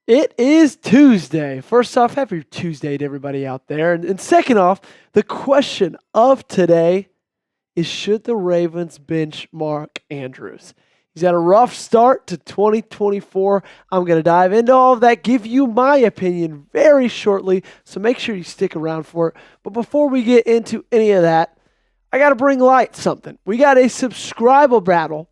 It is Tuesday. First off, happy Tuesday to everybody out there. And second off, the question of today is, should the Ravens bench Mark Andrews? He's had a rough start to 2024. I'm going to dive into all of that, give you my opinion very shortly, so make sure you stick around for it. But before we get into any of that, I got to bring light something. We got a subscriber battle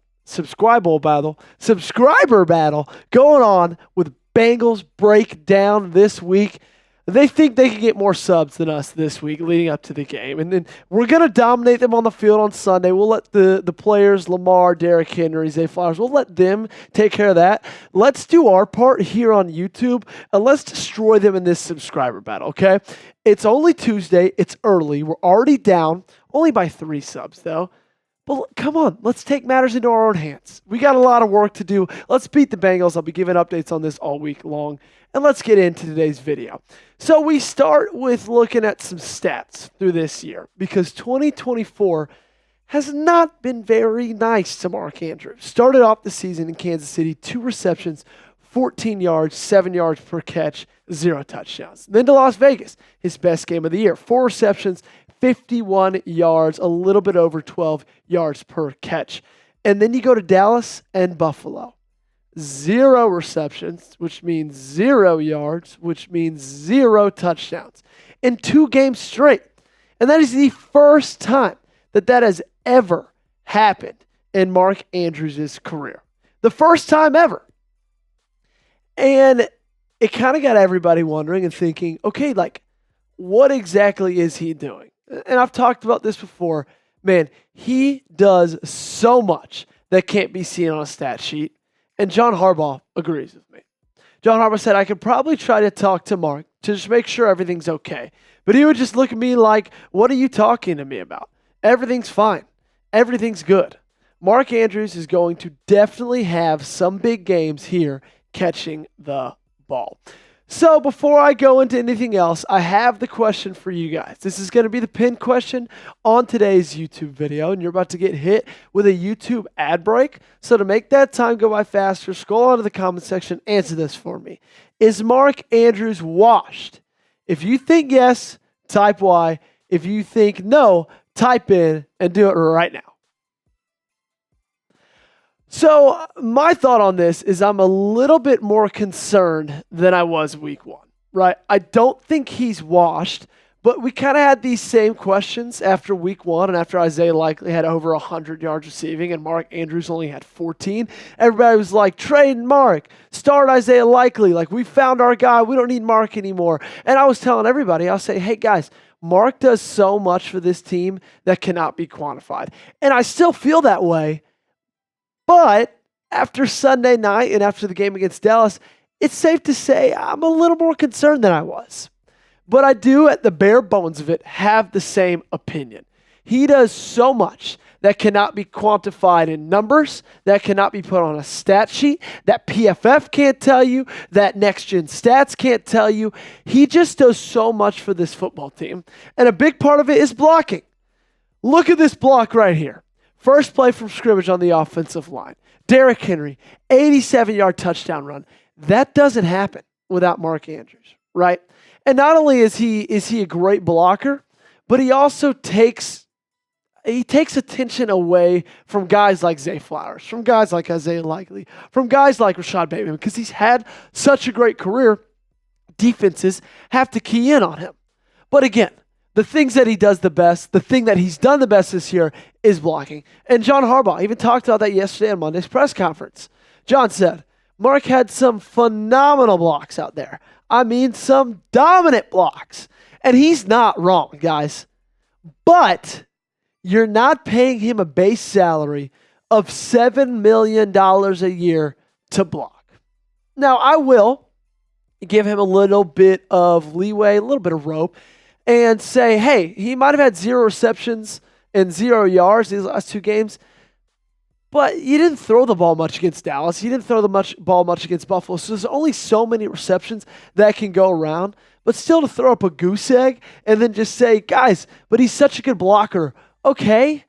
going on with Bengals Breakdown this week. They think they can get more subs than us this week leading up to the game. And then we're going to dominate them on the field on Sunday. We'll let the players, Lamar, Derrick Henry, Zay Flowers, we'll let them take care of that. Let's do our part here on YouTube, and let's destroy them in this subscriber battle, okay? It's only Tuesday. It's early. We're already down, only by 3 subs, though. But come on, let's take matters into our own hands. We got a lot of work to do. Let's beat the Bengals. I'll be giving updates on this all week long. And let's get into today's video. So we start with looking at some stats through this year, because 2024 has not been very nice to Mark Andrews. Started off the season in Kansas City, 2 receptions, 14 yards, 7 yards per catch, 0 touchdowns. Then to Las Vegas, his best game of the year, 4 receptions, 51 yards, a little bit over 12 yards per catch. And then you go to Dallas and Buffalo. 0 receptions, which means 0 yards, which means 0 touchdowns in 2 games straight. And that is the first time that has ever happened in Mark Andrews' career. The first time ever. And it kind of got everybody wondering and thinking, okay, what exactly is he doing? And I've talked about this before. Man, he does so much that can't be seen on a stat sheet. And John Harbaugh agrees with me. John Harbaugh said, I could probably try to talk to Mark to just make sure everything's okay. But he would just look at me like, what are you talking to me about? Everything's fine. Everything's good. Mark Andrews is going to definitely have some big games here catching the ball. So before I go into anything else, I have the question for you guys. This is going to be the pinned question on today's YouTube video, and you're about to get hit with a YouTube ad break. So to make that time go by faster, scroll onto the comment section, answer this for me. Is Mark Andrews washed? If you think yes, type Y. If you think no, type in and do it right now. So my thought on this is I'm a little bit more concerned than I was week 1, right? I don't think he's washed, but we kind of had these same questions after week 1 and after Isaiah Likely had over 100 yards receiving and Mark Andrews only had 14. Everybody was like, trade Mark, start Isaiah Likely. We found our guy. We don't need Mark anymore. And I was telling everybody, I'll say, hey guys, Mark does so much for this team that cannot be quantified. And I still feel that way. But after Sunday night and after the game against Dallas, it's safe to say I'm a little more concerned than I was. But I do, at the bare bones of it, have the same opinion. He does so much that cannot be quantified in numbers, that cannot be put on a stat sheet, that PFF can't tell you, that Next Gen Stats can't tell you. He just does so much for this football team. And a big part of it is blocking. Look at this block right here. First play from scrimmage on the offensive line. Derrick Henry, 87-yard touchdown run. That doesn't happen without Mark Andrews, right? And not only is he a great blocker, but he also takes attention away from guys like Zay Flowers, from guys like Isaiah Likely, from guys like Rashad Bateman, because he's had such a great career. Defenses have to key in on him. But again, the things that he does the best, the thing that he's done the best this year is blocking. And John Harbaugh even talked about that yesterday on Monday's press conference. John said, Mark had some phenomenal blocks out there. I mean, some dominant blocks. And he's not wrong, guys. But you're not paying him a base salary of $7 million a year to block. Now, I will give him a little bit of leeway, a little bit of rope, and say, hey, he might have had 0 receptions and 0 yards these last 2 games, but you didn't throw the ball much against Dallas. You didn't throw the ball much against Buffalo. So there's only so many receptions that can go around. But still to throw up a goose egg and then just say, guys, but he's such a good blocker. Okay,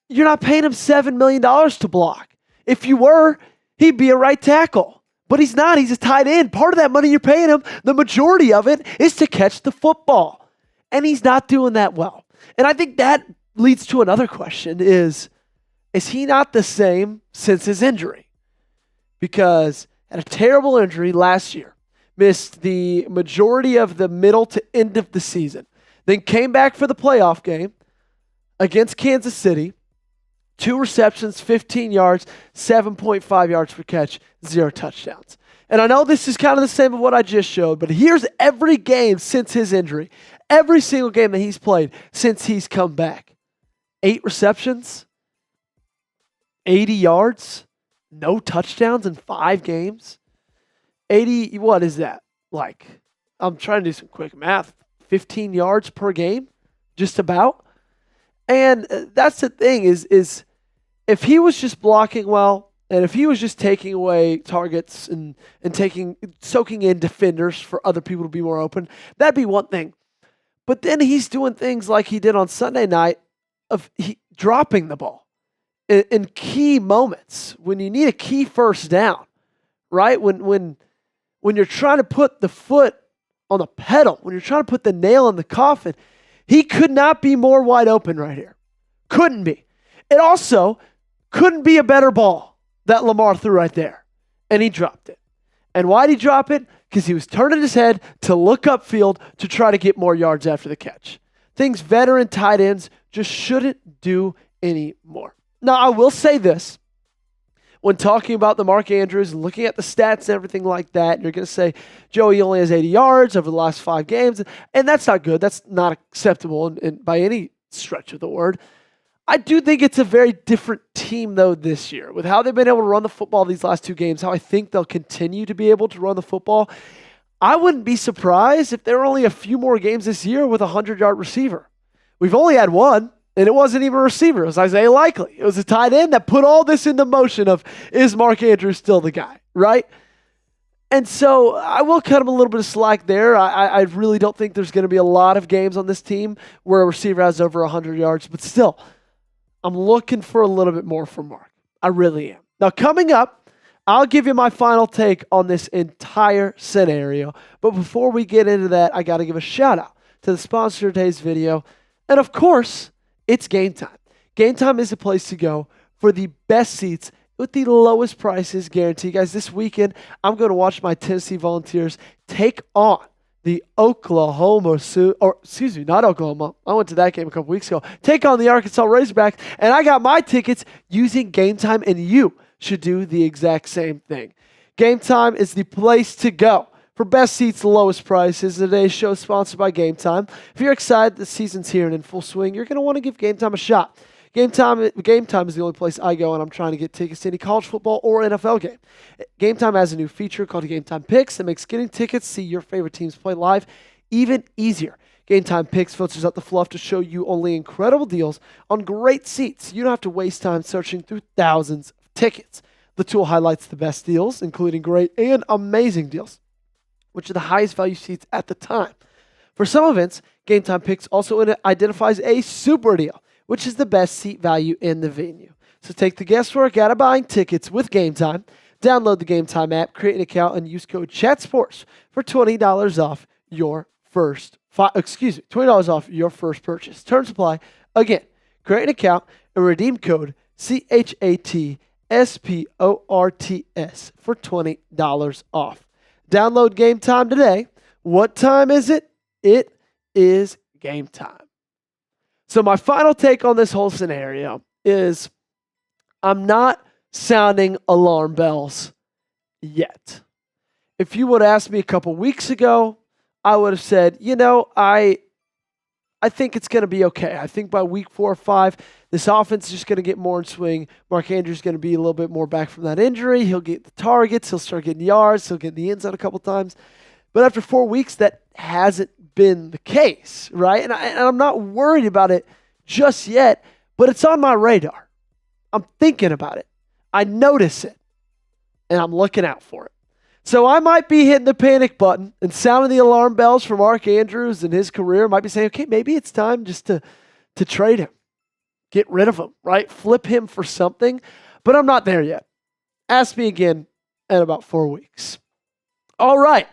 you're not paying him $7 million to block. If you were, he'd be a right tackle. But he's not. He's a tight end. Part of that money you're paying him, the majority of it, is to catch the football. And he's not doing that well. And I think that leads to another question is he not the same since his injury? Because had a terrible injury last year, missed the majority of the middle to end of the season, then came back for the playoff game against Kansas City, 2 receptions, 15 yards, 7.5 yards per catch, 0 touchdowns. And I know this is kind of the same of what I just showed, but here's every game since his injury, every single game that he's played since he's come back. 8 receptions, 80 yards, no touchdowns in 5 games. 80, what is that? Like, I'm trying to do some quick math. 15 yards per game, just about. And that's the thing is if he was just blocking well, and if he was just taking away targets and soaking in defenders for other people to be more open, that'd be one thing. But then he's doing things like he did on Sunday night of dropping the ball in key moments when you need a key first down, right? When you're trying to put the foot on the pedal, when you're trying to put the nail in the coffin, he could not be more wide open right here. Couldn't be. It also couldn't be a better ball that Lamar threw right there. And he dropped it. And why did he drop it? Because he was turning his head to look upfield to try to get more yards after the catch. Things veteran tight ends just shouldn't do anymore. Now, I will say this. When talking about the Mark Andrews and looking at the stats and everything like that, and you're going to say, Joey only has 80 yards over the last 5 games, and that's not good. That's not acceptable by any stretch of the word. I do think it's a very different team, though, this year. With how they've been able to run the football these last 2 games, how I think they'll continue to be able to run the football, I wouldn't be surprised if there were only a few more games this year with a 100-yard receiver. We've only had one. And it wasn't even a receiver. It was Isaiah Likely. It was a tight end that put all this into motion of, is Mark Andrews still the guy, right? And so I will cut him a little bit of slack there. I really don't think there's going to be a lot of games on this team where a receiver has over 100 yards. But still, I'm looking for a little bit more from Mark. I really am. Now, coming up, I'll give you my final take on this entire scenario. But before we get into that, I got to give a shout out to the sponsor of today's video. And of course, it's Game Time. Game Time is a place to go for the best seats with the lowest prices guaranteed. Guys, this weekend, I'm going to watch my Tennessee Volunteers take on the not Oklahoma. I went to that game a couple weeks ago. Take on the Arkansas Razorbacks, and I got my tickets using Game Time, and you should do the exact same thing. Game Time is the place to go for best seats, the lowest prices. Today's show is sponsored by Game Time. If you're excited the season's here and in full swing, you're going to want to give Game Time a shot. Game Time is the only place I go, and I'm trying to get tickets to any college football or NFL game. Game Time has a new feature called Game Time Picks that makes getting tickets to see your favorite teams play live even easier. Game Time Picks filters out the fluff to show you only incredible deals on great seats. You don't have to waste time searching through thousands of tickets. The tool highlights the best deals, including great and amazing deals, which are the highest value seats at the time. For some events, Game Time Picks also identifies a super deal, which is the best seat value in the venue. So take the guesswork out of buying tickets with Game Time. Download the Game Time app, create an account, and use code CHATSPORTS for $20 off your first $20 off your first purchase. Terms apply. Again, create an account and redeem code CHATSPORTS for $20 off. Download Game Time today. What time is it? It is game time. So my final take on this whole scenario is I'm not sounding alarm bells yet. If you would have asked me a couple weeks ago, I would have said, I think it's going to be okay. I think by week 4 or 5, this offense is just going to get more in swing. Mark Andrews is going to be a little bit more back from that injury. He'll get the targets. He'll start getting yards. He'll get the end zone a couple times. But after 4 weeks, that hasn't been the case, right? And I'm not worried about it just yet, but it's on my radar. I'm thinking about it. I notice it, and I'm looking out for it. So I might be hitting the panic button and sounding the alarm bells for Mark Andrews and his career. Might be saying, okay, maybe it's time just to trade him. Get rid of him, right? Flip him for something. But I'm not there yet. Ask me again in about 4 weeks. All right.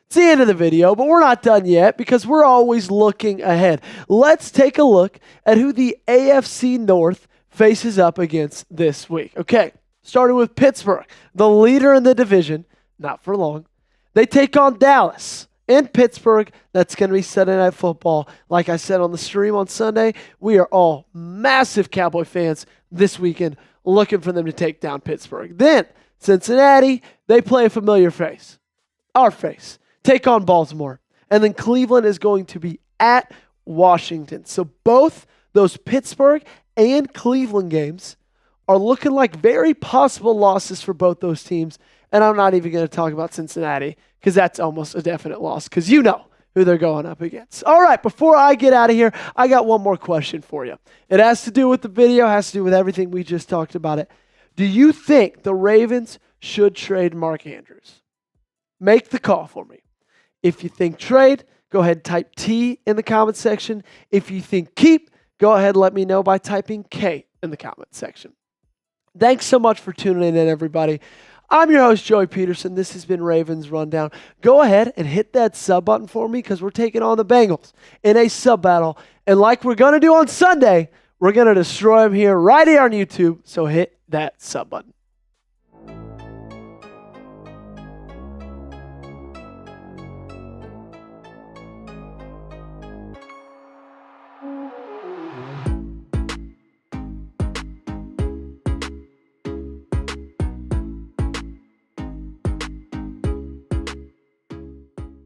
It's the end of the video, but we're not done yet because we're always looking ahead. Let's take a look at who the AFC North faces up against this week. Okay, starting with Pittsburgh, the leader in the division, not for long. They take on Dallas in Pittsburgh. That's going to be Sunday Night Football. Like I said on the stream on Sunday, we are all massive Cowboy fans this weekend looking for them to take down Pittsburgh. Then Cincinnati, they play a familiar face, our face. Take on Baltimore. And then Cleveland is going to be at Washington. So both those Pittsburgh and Cleveland games are looking like very possible losses for both those teams. And I'm not even going to talk about Cincinnati because that's almost a definite loss because you know who they're going up against. All right, before I get out of here, I got one more question for you. It has to do with the video, has to do with everything we just talked about it. Do you think the Ravens should trade Mark Andrews? Make the call for me. If you think trade, go ahead and type T in the comment section. If you think keep, go ahead and let me know by typing K in the comment section. Thanks so much for tuning in, everybody. I'm your host, Joey Petersen. This has been Ravens Rundown. Go ahead and hit that sub button for me because we're taking on the Bengals in a sub battle. And like we're going to do on Sunday, we're going to destroy them right here on YouTube. So hit that sub button.